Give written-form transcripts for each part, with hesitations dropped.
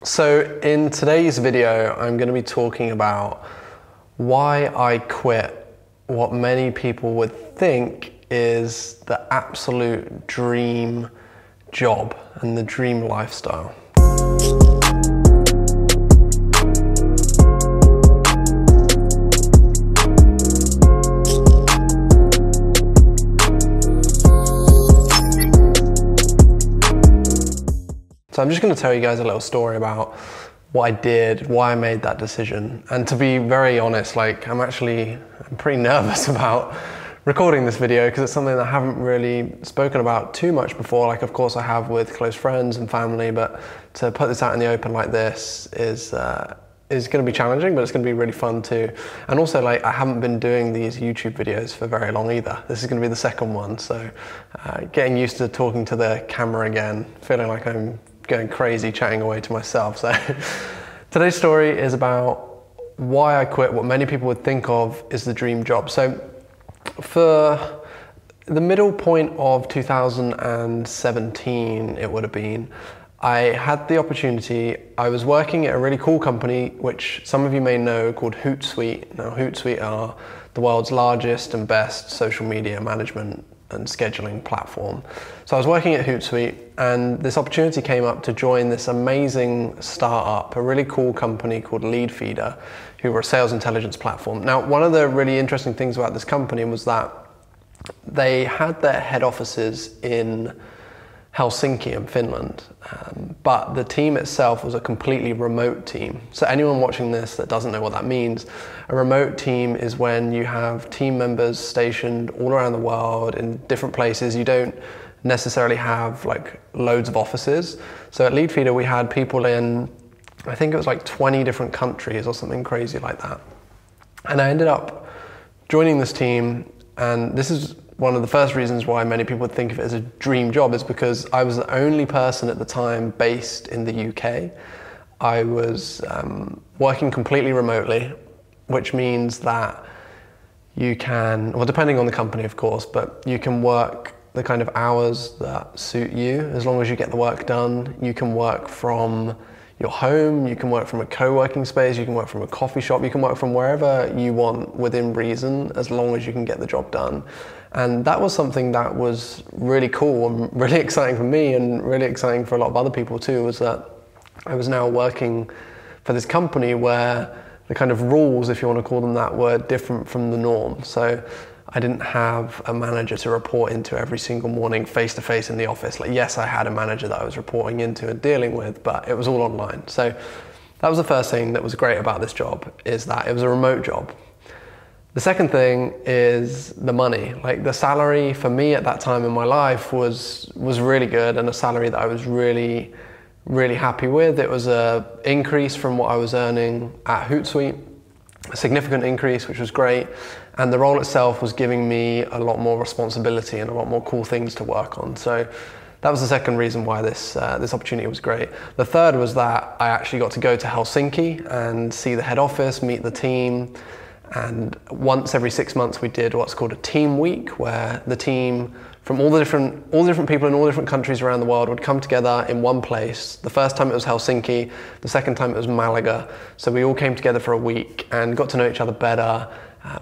So in today's video, I'm going to be talking about why I quit what many people would think is the absolute dream job and the dream lifestyle. So I'm just going to tell you guys a little story about what I did, why I made that decision. And to be very honest, I'm pretty nervous about recording this video because it's something that I haven't really spoken about too much before. Of course I have with close friends and family, but to put this out in the open like this is going to be challenging, but it's going to be really fun too. And also, I haven't been doing these YouTube videos for very long either. This is going to be the second one, so getting used to talking to the camera again, feeling like I'm going crazy chatting away to myself. So today's story is about why I quit what many people would think of is the dream job. So for the middle point of 2017, it would have been, I had the opportunity, I was working at a really cool company, which some of you may know, called Hootsuite. Now Hootsuite are the world's largest and best social media management and scheduling platform. So I was working at Hootsuite and this opportunity came up to join this amazing startup, a really cool company called Leadfeeder, who were a sales intelligence platform. Now, one of the really interesting things about this company was that they had their head offices in Helsinki in Finland, but the team itself was a completely remote team. So anyone watching this that doesn't know what that means, a remote team is when you have team members stationed all around the world in different places. You don't necessarily have loads of offices. So at Leadfeeder we had people in, I think it was 20 different countries or something crazy like that. And I ended up joining this team, and this is one of the first reasons why many people would think of it as a dream job, is because I was the only person at the time based in the UK. I was working completely remotely, which means that you can, well, depending on the company of course, but you can work the kind of hours that suit you as long as you get the work done. You can work from your home, you can work from a co-working space, you can work from a coffee shop, you can work from wherever you want within reason, as long as you can get the job done. And that was something that was really cool and really exciting for me, and really exciting for a lot of other people too, was that I was now working for this company where the kind of rules, if you want to call them that, were different from the norm. So I didn't have a manager to report into every single morning face to face in the office. Yes, I had a manager that I was reporting into and dealing with, but it was all online. So that was the first thing that was great about this job, is that it was a remote job. The second thing is the money. The salary for me at that time in my life was really good, and a salary that I was really, really happy with. It was an increase from what I was earning at Hootsuite, a significant increase, which was great. And the role itself was giving me a lot more responsibility and a lot more cool things to work on. So that was the second reason why this opportunity was great. The third was that I actually got to go to Helsinki and see the head office, meet the team. And once every 6 months we did what's called a team week, where the team from all the different people in all different countries around the world would come together in one place. The first time it was Helsinki, the second time it was Malaga. So we all came together for a week and got to know each other better,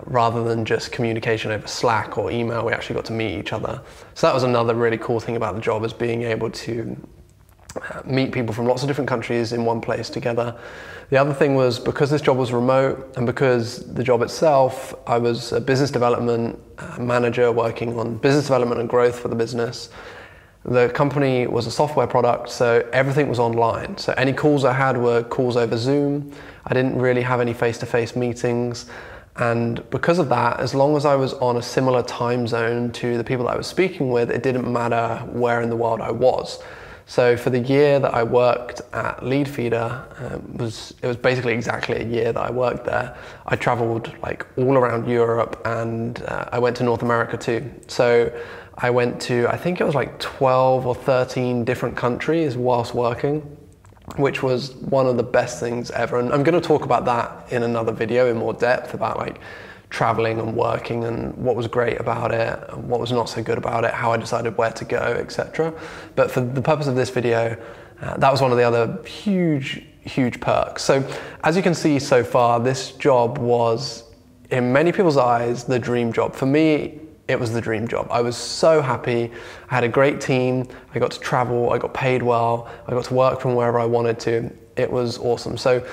rather than just communication over Slack or email. We actually got to meet each other. So that was another really cool thing about the job, is being able to meet people from lots of different countries in one place together. The other thing was, because this job was remote and because the job itself, I was a business development manager working on business development and growth for the business. The company was a software product, so everything was online. So any calls I had were calls over Zoom. I didn't really have any face-to-face meetings. And because of that, as long as I was on a similar time zone to the people that I was speaking with, it didn't matter where in the world I was. So for the year that I worked at Leadfeeder, it was basically exactly a year that I worked there. I traveled all around Europe, and I went to North America too. So I went to, I think it was 12 or 13 different countries whilst working, which was one of the best things ever. And I'm going to talk about that in another video in more depth, about traveling and working and what was great about it and what was not so good about it, how I decided where to go, etc. But for the purpose of this video, that was one of the other huge huge perks. So as you can see so far, this job was, in many people's eyes, the dream job. For me, it was the dream job. I was so happy. I had a great team. I got to travel. I got paid well. I got to work from wherever I wanted to. It was awesome. So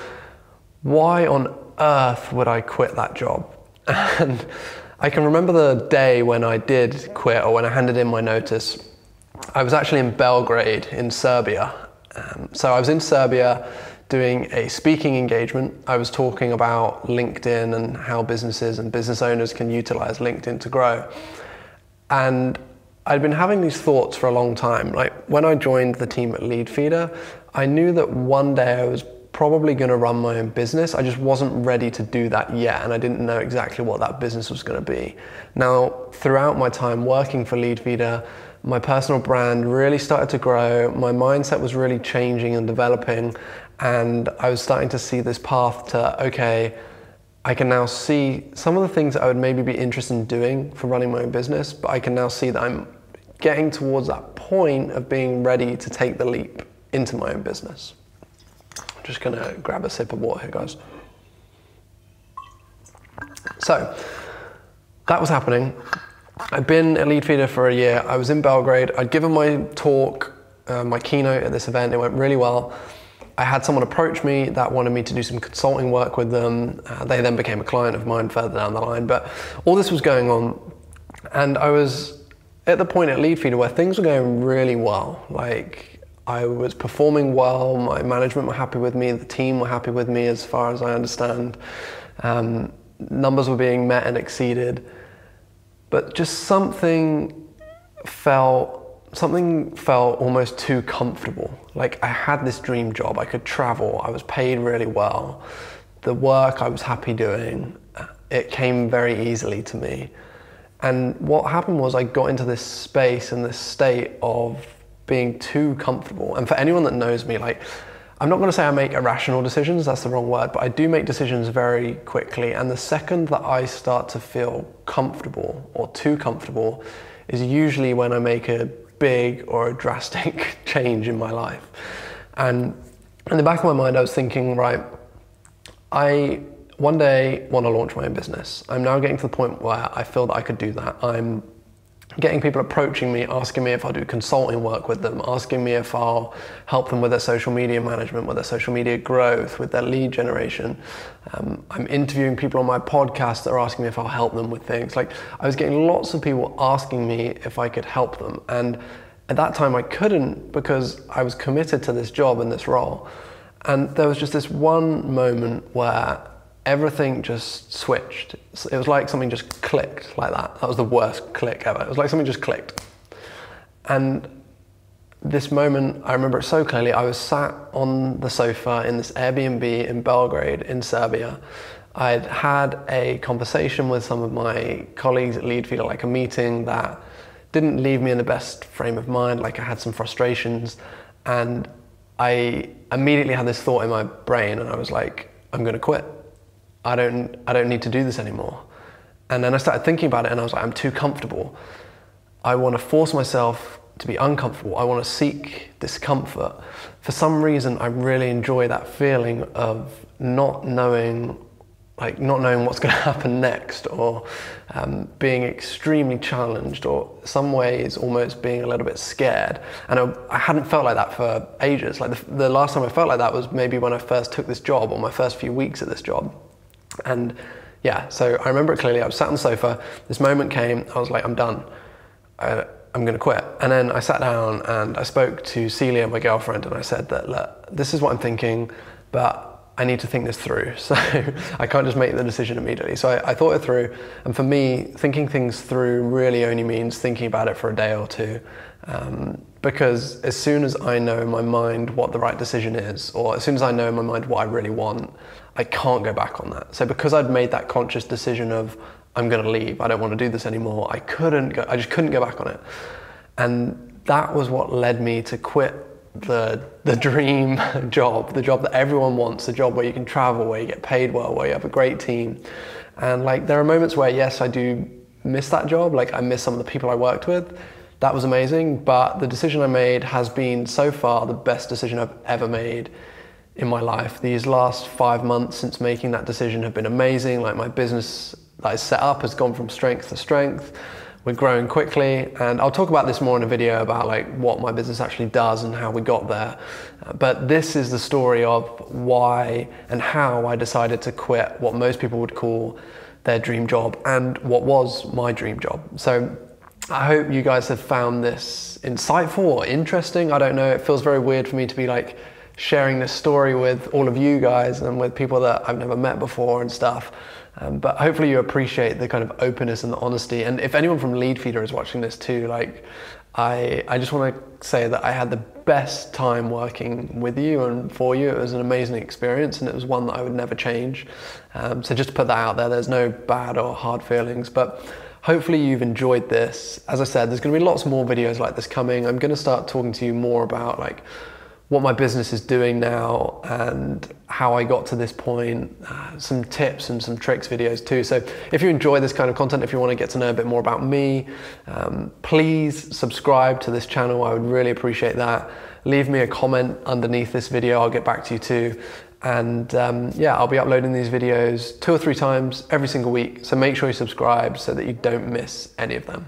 why on earth would I quit that job? And I can remember the day when I did quit, or when I handed in my notice. I was actually in Belgrade in Serbia. So I was in Serbia doing a speaking engagement. I was talking about LinkedIn and how businesses and business owners can utilize LinkedIn to grow. And I'd been having these thoughts for a long time. Like when I joined the team at Leadfeeder, I knew that one day I was probably going to run my own business. I just wasn't ready to do that yet, and I didn't know exactly what that business was going to be. Now, throughout my time working for Leadfeeder, my personal brand really started to grow. My mindset was really changing and developing, and I was starting to see this path to, okay, I can now see some of the things that I would maybe be interested in doing for running my own business, but I can now see that I'm getting towards that point of being ready to take the leap into my own business. I'm just gonna grab a sip of water here, guys. So, that was happening. I'd been at Leadfeeder for a year. I was in Belgrade. I'd given my talk, my keynote at this event. It went really well. I had someone approach me that wanted me to do some consulting work with them. They then became a client of mine further down the line. But all this was going on, and I was at the point at Leadfeeder where things were going really well. Like, I was performing well, my management were happy with me, the team were happy with me as far as I understand. Numbers were being met and exceeded. But just something felt almost too comfortable. Like I had this dream job, I could travel, I was paid really well. The work I was happy doing, it came very easily to me. And what happened was I got into this space and this state of being too comfortable. And for anyone that knows me, like, I'm not gonna say I make irrational decisions, that's the wrong word, but I do make decisions very quickly. And the second that I start to feel comfortable or too comfortable is usually when I make a big or a drastic change in my life. And in the back of my mind, I was thinking, right, I one day want to launch my own business. I'm now getting to the point where I feel that I could do that. I'm getting people approaching me, asking me if I'll do consulting work with them, asking me if I'll help them with their social media management, with their social media growth, with their lead generation. I'm interviewing people on my podcast that are asking me if I'll help them with things. Like, I was getting lots of people asking me if I could help them. And at that time I couldn't, because I was committed to this job and this role. And there was just this one moment where everything just switched. It was like something just clicked like that. That was the worst click ever. It was like something just clicked. And this moment, I remember it so clearly. I was sat on the sofa in this Airbnb in Belgrade in Serbia. I'd had a conversation with some of my colleagues at Leadfeeder, like a meeting that didn't leave me in the best frame of mind. Like, I had some frustrations, and I immediately had this thought in my brain, and I was like, I'm gonna quit. I don't need to do this anymore. And then I started thinking about it, and I was like, I'm too comfortable. I want to force myself to be uncomfortable. I want to seek discomfort. For some reason, I really enjoy that feeling of not knowing what's going to happen next, or being extremely challenged, or some ways almost being a little bit scared. And I hadn't felt like that for ages. Like the last time I felt like that was maybe when I first took this job, or my first few weeks at this job. And yeah, so I remember it clearly. I was sat on the sofa, this moment came, I was like, I'm done. I'm gonna quit. And then I sat down and I spoke to Celia, my girlfriend, and I said that, look, this is what I'm thinking, but I need to think this through. So I can't just make the decision immediately. So I thought it through. And for me, thinking things through really only means thinking about it for a day or two. Because as soon as I know in my mind what the right decision is, or as soon as I know in my mind what I really want, I can't go back on that. So because I'd made that conscious decision of, I'm gonna leave, I don't want to do this anymore, I just couldn't go back on it. And that was what led me to quit the dream job, the job that everyone wants, the job where you can travel, where you get paid well, where you have a great team. And like, there are moments where, yes, I do miss that job. Like, I miss some of the people I worked with. That was amazing, but the decision I made has been so far the best decision I've ever made in my life. These last 5 months since making that decision have been amazing. Like, my business that I set up has gone from strength to strength. We're growing quickly, and I'll talk about this more in a video about like what my business actually does and how we got there. But this is the story of why and how I decided to quit what most people would call their dream job and what was my dream job. So I hope you guys have found this insightful or interesting. I don't know, it feels very weird for me to be like sharing this story with all of you guys and with people that I've never met before and stuff. But hopefully you appreciate the kind of openness and the honesty. And if anyone from Leadfeeder is watching this too, like, I just want to say that I had the best time working with you and for you. It was an amazing experience, and it was one that I would never change. So just to put that out there, there's no bad or hard feelings, but hopefully you've enjoyed this. As I said, there's going to be lots more videos like this coming. I'm going to start talking to you more about like what my business is doing now and how I got to this point, some tips and some tricks videos too. So if you enjoy this kind of content, if you want to get to know a bit more about me, please subscribe to this channel. I would really appreciate that. Leave me a comment underneath this video. I'll get back to you too. And yeah, I'll be uploading these videos 2 or 3 times every single week. So make sure you subscribe so that you don't miss any of them.